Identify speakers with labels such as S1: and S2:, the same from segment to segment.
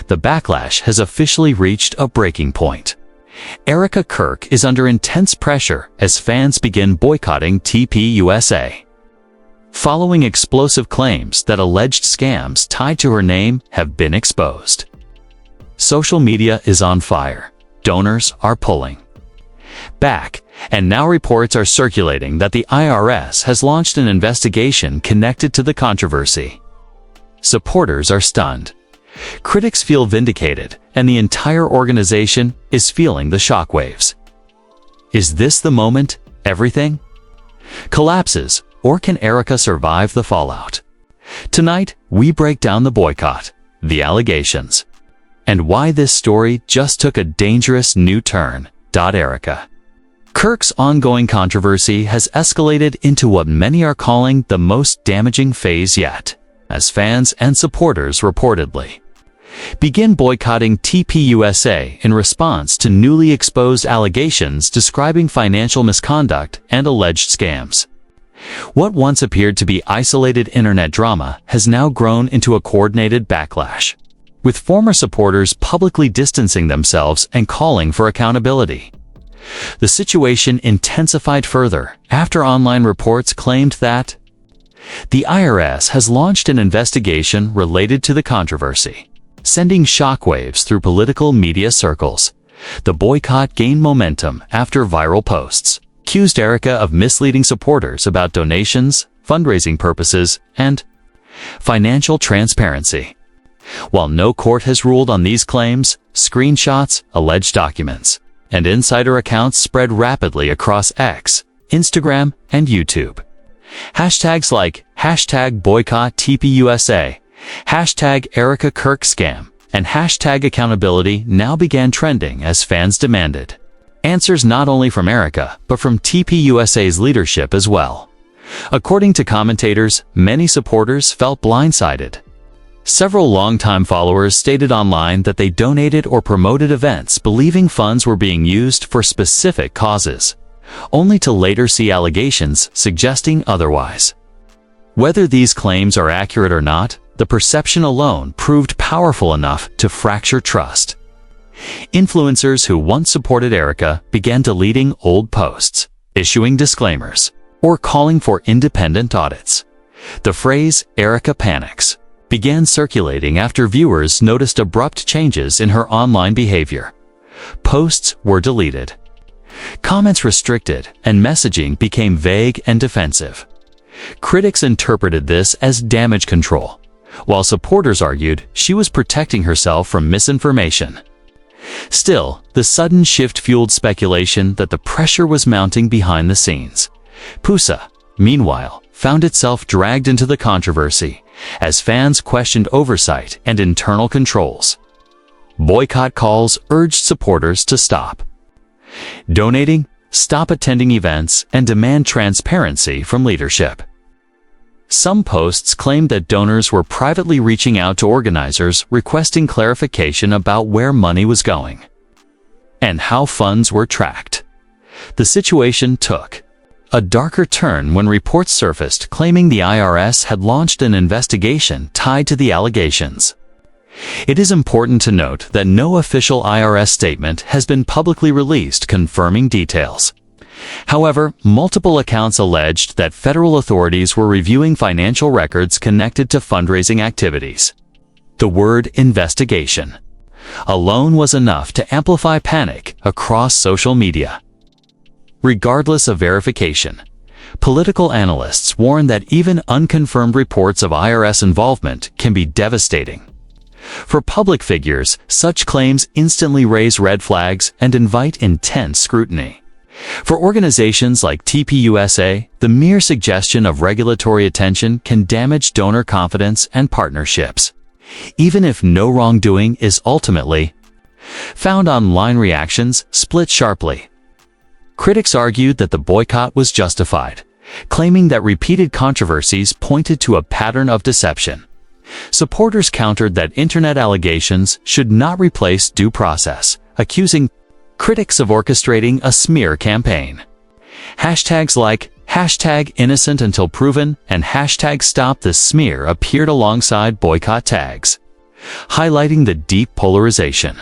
S1: the backlash has officially reached a breaking point. Erika Kirk is under intense pressure as fans begin boycotting TPUSA. Following explosive claims that alleged scams tied to her name have been exposed. Social media is on fire. Donors are pulling back, and now reports are circulating that the IRS has launched an investigation connected to the controversy. Supporters are stunned. Critics feel vindicated, and the entire organization is feeling the shockwaves. Is this the moment everything collapses, or can Erika survive the fallout? Tonight, we break down the boycott, the allegations, and why this story just took a dangerous new turn. Erika Kirk's ongoing controversy has escalated into what many are calling the most damaging phase yet, as fans and supporters reportedly begin boycotting TPUSA in response to newly exposed allegations describing financial misconduct and alleged scams. What once appeared to be isolated internet drama has now grown into a coordinated backlash, with former supporters publicly distancing themselves and calling for accountability. The situation intensified further after online reports claimed that the IRS has launched an investigation related to the controversy, sending shockwaves through political media circles. The boycott gained momentum after viral posts accused Erika of misleading supporters about donations, fundraising purposes, and financial transparency. While no court has ruled on these claims, screenshots, alleged documents, and insider accounts spread rapidly across X, Instagram, and YouTube. Hashtags like #Boycott TPUSA, #Erika Kirk Scam, and #accountability now began trending as fans demanded answers not only from Erika, but from TPUSA's leadership as well. According to commentators, many supporters felt blindsided. Several longtime followers stated online that they donated or promoted events believing funds were being used for specific causes, only to later see allegations suggesting otherwise. Whether these claims are accurate or not, the perception alone proved powerful enough to fracture trust. Influencers who once supported Erika began deleting old posts, issuing disclaimers, or calling for independent audits. The phrase "Erika panics" began circulating after viewers noticed abrupt changes in her online behavior. Posts were deleted, comments restricted, and messaging became vague and defensive. Critics interpreted this as damage control, while supporters argued she was protecting herself from misinformation. Still, the sudden shift fueled speculation that the pressure was mounting behind the scenes. TPUSA, meanwhile, found itself dragged into the controversy as fans questioned oversight and internal controls. Boycott calls urged supporters to stop donating, stop attending events, and demand transparency from leadership. Some posts claimed that donors were privately reaching out to organizers requesting clarification about where money was going and how funds were tracked. The situation took a darker turn when reports surfaced claiming the IRS had launched an investigation tied to the allegations. It is important to note that no official IRS statement has been publicly released confirming details. However, multiple accounts alleged that federal authorities were reviewing financial records connected to fundraising activities. The word "investigation" alone was enough to amplify panic across social media. Regardless of verification, political analysts warn that even unconfirmed reports of IRS involvement can be devastating. For public figures, such claims instantly raise red flags and invite intense scrutiny. For organizations like TPUSA, the mere suggestion of regulatory attention can damage donor confidence and partnerships, even if no wrongdoing is ultimately found. Online reactions split sharply. Critics argued that the boycott was justified, claiming that repeated controversies pointed to a pattern of deception. Supporters countered that internet allegations should not replace due process, accusing critics of orchestrating a smear campaign. Hashtags like #innocent until proven and #stop the smear appeared alongside boycott tags. highlighting the deep polarization.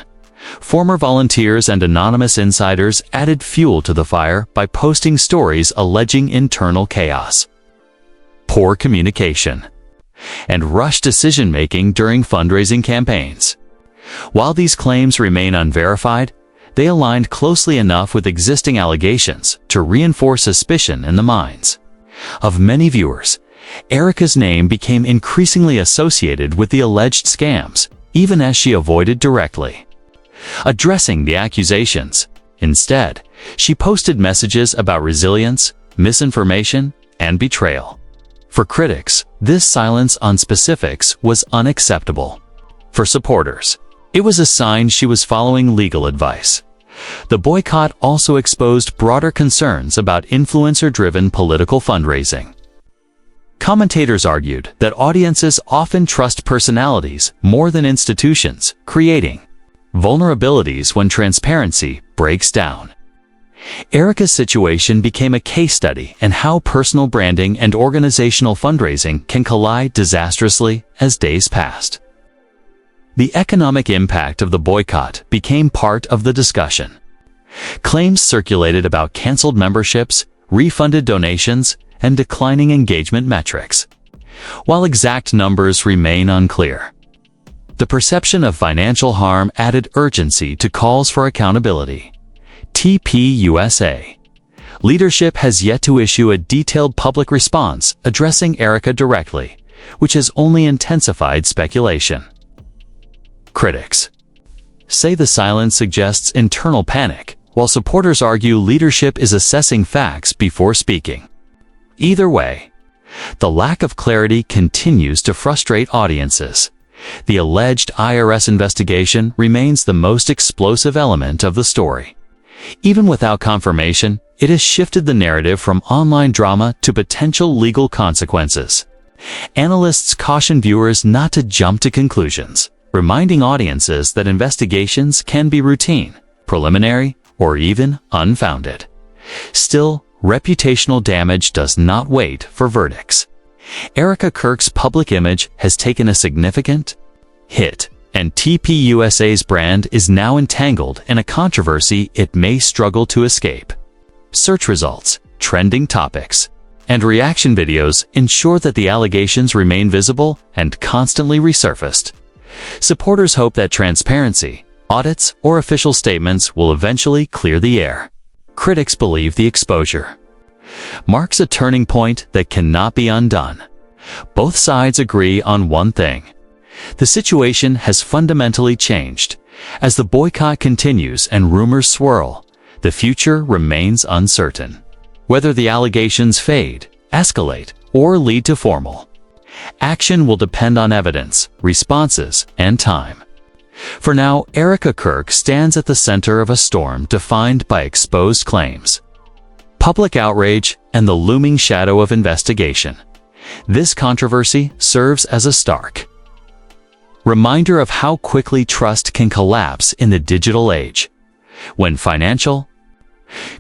S1: Former volunteers and anonymous insiders added fuel to the fire by posting stories alleging internal chaos, poor communication, and rushed decision-making during fundraising campaigns. While these claims remain unverified, they aligned closely enough with existing allegations to reinforce suspicion in the minds of many viewers. Erika's name became increasingly associated with the alleged scams, even as she avoided directly addressing the accusations. Instead, she posted messages about resilience, misinformation, and betrayal. For critics, this silence on specifics was unacceptable. For supporters, it was a sign she was following legal advice. The boycott also exposed broader concerns about influencer-driven political fundraising. Commentators argued that audiences often trust personalities more than institutions, creating vulnerabilities when transparency breaks down. Erika's situation became a case study in how personal branding and organizational fundraising can collide disastrously as days passed. The economic impact of the boycott became part of the discussion. Claims circulated about canceled memberships, refunded donations, and declining engagement metrics. While exact numbers remain unclear, the perception of financial harm added urgency to calls for accountability. TPUSA leadership has yet to issue a detailed public response addressing Erika directly, which has only intensified speculation. Critics say the silence suggests internal panic, while supporters argue leadership is assessing facts before speaking. Either way, the lack of clarity continues to frustrate audiences. The alleged IRS investigation remains the most explosive element of the story. Even without confirmation, it has shifted the narrative from online drama to potential legal consequences. Analysts caution viewers not to jump to conclusions, reminding audiences that investigations can be routine, preliminary, or even unfounded. Still, reputational damage does not wait for verdicts. Erika Kirk's public image has taken a significant hit, and TPUSA's brand is now entangled in a controversy it may struggle to escape. Search results, trending topics, and reaction videos ensure that the allegations remain visible and constantly resurfaced. Supporters hope that transparency, audits, or official statements will eventually clear the air. Critics believe the exposure marks a turning point that cannot be undone. Both sides agree on one thing: the situation has fundamentally changed. As the boycott continues and rumors swirl, the future remains uncertain. Whether the allegations fade, escalate, or lead to formal action will depend on evidence, responses, and time. For now, Erika Kirk stands at the center of a storm defined by exposed claims, public outrage, and the looming shadow of investigation. This controversy serves as a stark reminder of how quickly trust can collapse in the digital age. When financial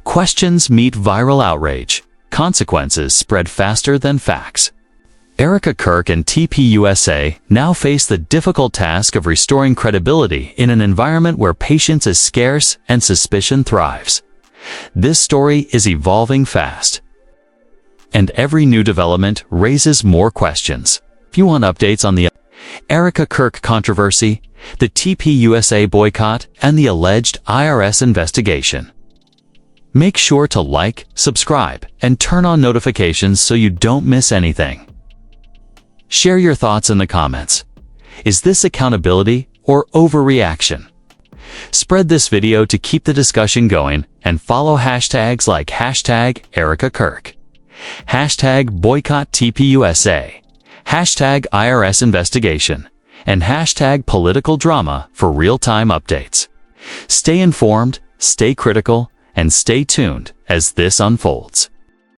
S1: questions meet viral outrage, consequences spread faster than facts. Erika Kirk and TPUSA now face the difficult task of restoring credibility in an environment where patience is scarce and suspicion thrives. This story is evolving fast, and every new development raises more questions. If you want updates on the Erika Kirk controversy, the TPUSA boycott, and the alleged IRS investigation, make sure to like, subscribe, and turn on notifications so you don't miss anything. Share your thoughts in the comments. Is this accountability or overreaction? Spread this video to keep the discussion going and follow hashtags like #Erika Kirk, #Boycott TPUSA, #IRS investigation, and #political drama for real-time updates. Stay informed, stay critical, and stay tuned as this unfolds.